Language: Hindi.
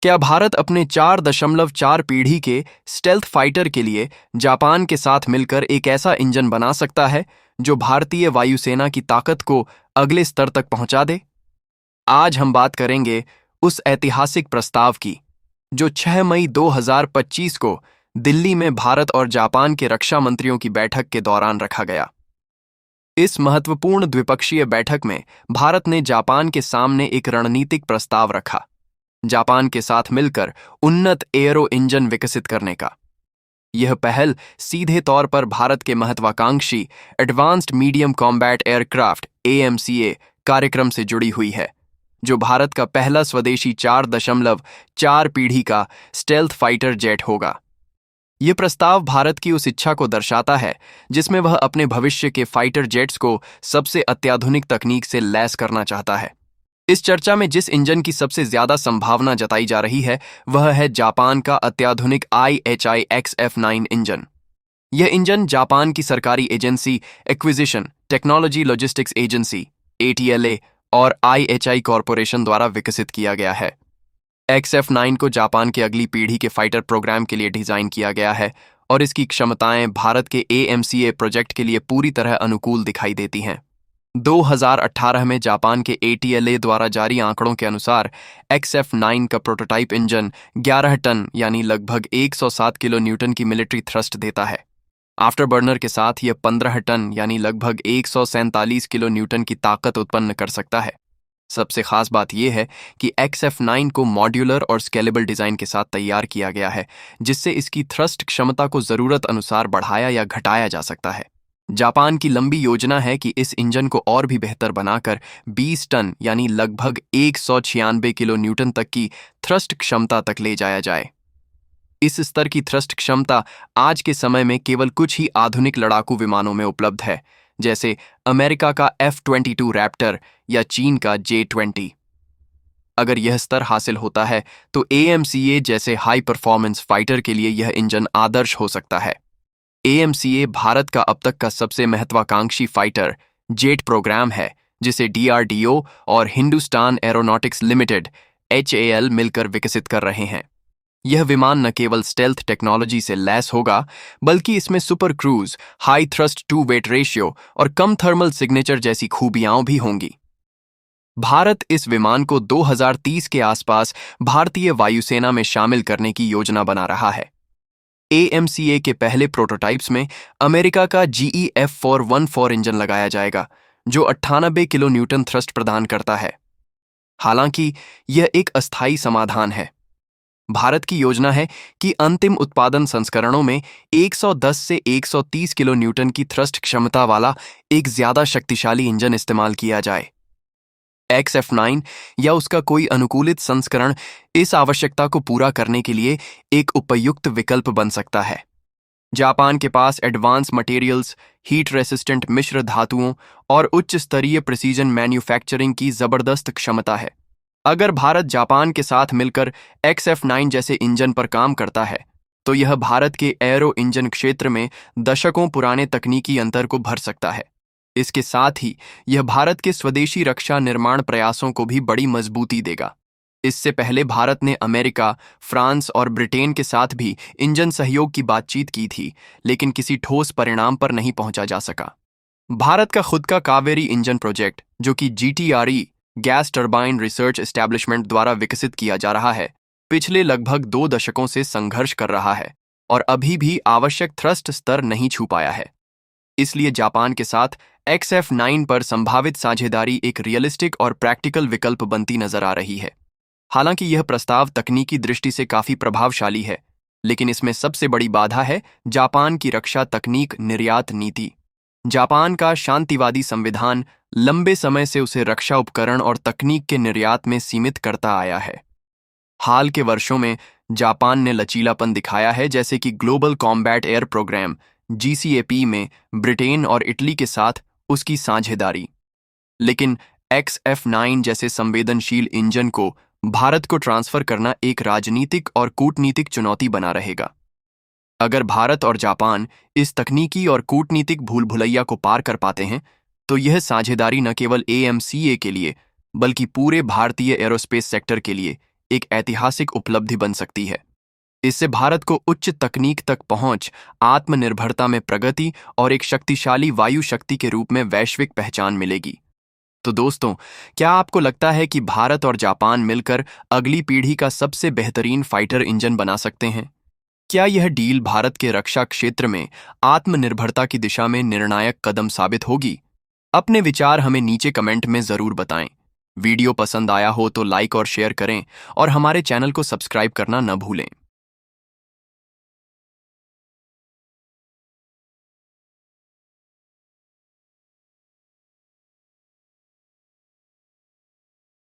क्या भारत अपने 4.4 पीढ़ी के स्टेल्थ फाइटर के लिए जापान के साथ मिलकर एक ऐसा इंजन बना सकता है जो भारतीय वायुसेना की ताकत को अगले स्तर तक पहुंचा दे? आज हम बात करेंगे उस ऐतिहासिक प्रस्ताव की जो 6 मई 2025 को दिल्ली में भारत और जापान के रक्षा मंत्रियों की बैठक के दौरान रखा गया। इस महत्वपूर्ण द्विपक्षीय बैठक में भारत ने जापान के सामने एक रणनीतिक प्रस्ताव रखा, जापान के साथ मिलकर उन्नत एयरो इंजन विकसित करने का। यह पहल सीधे तौर पर भारत के महत्वाकांक्षी advanced medium combat aircraft AMCA कार्यक्रम से जुड़ी हुई है, जो भारत का पहला स्वदेशी 4.4 पीढ़ी का स्टेल्थ फाइटर जेट होगा। यह प्रस्ताव भारत की उस इच्छा को दर्शाता है जिसमें वह अपने भविष्य के फाइटर जेट्स को सबसे अत्याधुनिक तकनीक से लैस करना चाहता है। इस चर्चा में जिस इंजन की सबसे ज्यादा संभावना जताई जा रही है वह है जापान का अत्याधुनिक IHI XF9 इंजन। यह इंजन जापान की सरकारी agency acquisition technology logistics agency ATLA और IHI कॉरपोरेशन द्वारा विकसित किया गया है। XF9 को जापान के अगली पीढ़ी के फाइटर प्रोग्राम के लिए डिजाइन किया गया है और इसकी क्षमताएं भारत के AMCA प्रोजेक्ट के लिए पूरी तरह अनुकूल दिखाई देती हैं। 2018 में जापान के ATLA द्वारा जारी आंकड़ों के अनुसार XF9 का प्रोटोटाइप इंजन 11 टन यानी लगभग 107 किलो न्यूटन की मिलिट्री थ्रस्ट देता है। आफ्टरबर्नर के साथ यह 15 टन यानी लगभग 147 किलो न्यूटन की ताकत उत्पन्न कर सकता है। सबसे खास बात यह है कि XF9 को मॉड्यूलर और स्केलेबल डिजाइन के साथ तैयार किया गया है, जिससे इसकी थ्रस्ट क्षमता को जरूरत अनुसार बढ़ाया या घटाया जा सकता है। जापान की लंबी योजना है कि इस इंजन को और भी बेहतर बनाकर 20 टन यानी लगभग 196 किलो न्यूटन तक की थ्रस्ट क्षमता तक ले जाया जाए। इस स्तर की थ्रस्ट क्षमता आज के समय में केवल कुछ ही आधुनिक लड़ाकू विमानों में उपलब्ध है, जैसे अमेरिका का F-22 रैप्टर या चीन का J-20। अगर यह स्तर हासिल होता है तो AMCA जैसे हाई परफॉर्मेंस फाइटर के लिए यह इंजन आदर्श हो सकता है। AMCA भारत का अब तक का सबसे महत्वाकांक्षी फाइटर जेट प्रोग्राम है, जिसे DRDO और हिंदुस्तान एरोनॉटिक्स लिमिटेड HAL मिलकर विकसित कर रहे हैं। यह विमान न केवल स्टेल्थ टेक्नोलॉजी से लैस होगा, बल्कि इसमें super cruise, high thrust to weight ratio और कम थर्मल सिग्नेचर जैसी खूबियां भी होंगी। भारत इस विमान को 2030 के आसपास भारतीय वायुसेना में शामिल करने की योजना बना रहा है। AMCA के पहले प्रोटोटाइप्स में अमेरिका का GE F414 इंजन लगाया जाएगा, जो 98 किलो न्यूटन थ्रस्ट प्रदान करता है। हालांकि यह एक अस्थायी समाधान है। भारत की योजना है कि अंतिम उत्पादन संस्करणों में 110 से 130 किलो न्यूटन की थ्रस्ट क्षमता वाला एक ज्यादा शक्तिशाली इंजन इस्तेमाल किया जाए। XF9 या उसका कोई अनुकूलित संस्करण इस आवश्यकता को पूरा करने के लिए एक उपयुक्त विकल्प बन सकता है। जापान के पास एडवांस मटेरियल्स, हीट रेसिस्टेंट मिश्र धातुओं और उच्च स्तरीय प्रिसीजन मैन्युफैक्चरिंग की जबरदस्त क्षमता है। अगर भारत जापान के साथ मिलकर XF9 जैसे इंजन पर काम करता है तो यह भारत के एरो इंजन क्षेत्र में दशकों पुराने तकनीकी अंतर को भर सकता है। इसके साथ ही यह भारत के स्वदेशी रक्षा निर्माण प्रयासों को भी बड़ी मजबूती देगा। इससे पहले भारत ने अमेरिका, फ्रांस और ब्रिटेन के साथ भी इंजन सहयोग की बातचीत की थी, लेकिन किसी ठोस परिणाम पर नहीं पहुंचा जा सका। भारत का खुद का कावेरी इंजन प्रोजेक्ट, जो कि GTRE gas turbine research establishment द्वारा विकसित किया जा रहा है, पिछले लगभग 2 दशकों से संघर्ष कर रहा है और अभी भी आवश्यक थ्रस्ट स्तर नहीं छू पाया है। इसलिए जापान के साथ XF9 पर संभावित साझेदारी एक रियलिस्टिक और प्रैक्टिकल विकल्प बनती नजर आ रही है। हालांकि यह प्रस्ताव तकनीकी दृष्टि से काफी प्रभावशाली है, लेकिन इसमें सबसे बड़ी बाधा है जापान की रक्षा तकनीक निर्यात नीति। जापान का शांतिवादी संविधान लंबे समय से उसे रक्षा उपकरण और तकनीक के निर्यात में सीमित करता आया है। हाल के वर्षों में जापान ने लचीलापन दिखाया है, जैसे कि global combat air programme GCAP में ब्रिटेन और इटली के साथ उसकी साझेदारी। लेकिन XF9 जैसे संवेदनशील इंजन को भारत को ट्रांसफर करना एक राजनीतिक और कूटनीतिक चुनौती बना रहेगा। अगर भारत और जापान इस तकनीकी और कूटनीतिक भूल भुलैया को पार कर पाते हैं तो यह साझेदारी न केवल AMCA के लिए बल्कि पूरे भारतीय एरोस्पेस सेक्टर के लिए एक ऐतिहासिक उपलब्धि बन सकती है। इससे भारत को उच्च तकनीक तक पहुंच, आत्मनिर्भरता में प्रगति और एक शक्तिशाली वायु शक्ति के रूप में वैश्विक पहचान मिलेगी। तो दोस्तों, क्या आपको लगता है कि भारत और जापान मिलकर अगली पीढ़ी का सबसे बेहतरीन फाइटर इंजन बना सकते हैं? क्या यह डील भारत के रक्षा क्षेत्र में आत्मनिर्भरता की दिशा में निर्णायक कदम साबित होगी? अपने विचार हमें नीचे कमेंट में जरूर बताएं। वीडियो पसंद आया हो तो लाइक और शेयर करें और हमारे चैनल को सब्सक्राइब करना न भूलें।